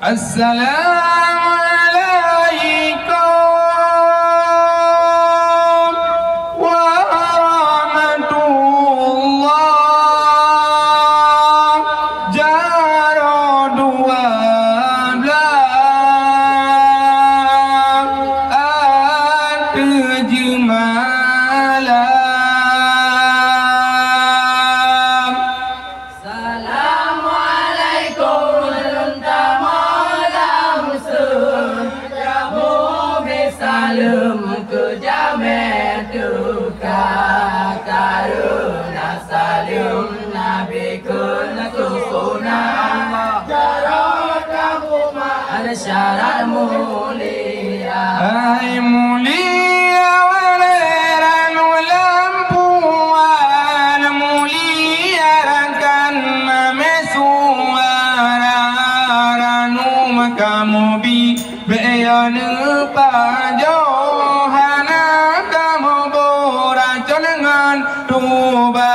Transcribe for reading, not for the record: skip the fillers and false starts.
Assalamualaikum warahmatullah. Jaro 12 terjemalah. Saleum ke jamet duka karuna Saleum nabi kena tukunah jarak kamu ada syarat mulia. Hai mulia waleran lampuan mulia rakan mesuara ranu kamu bi Bayeun pajohana kamu boracun dengan tuba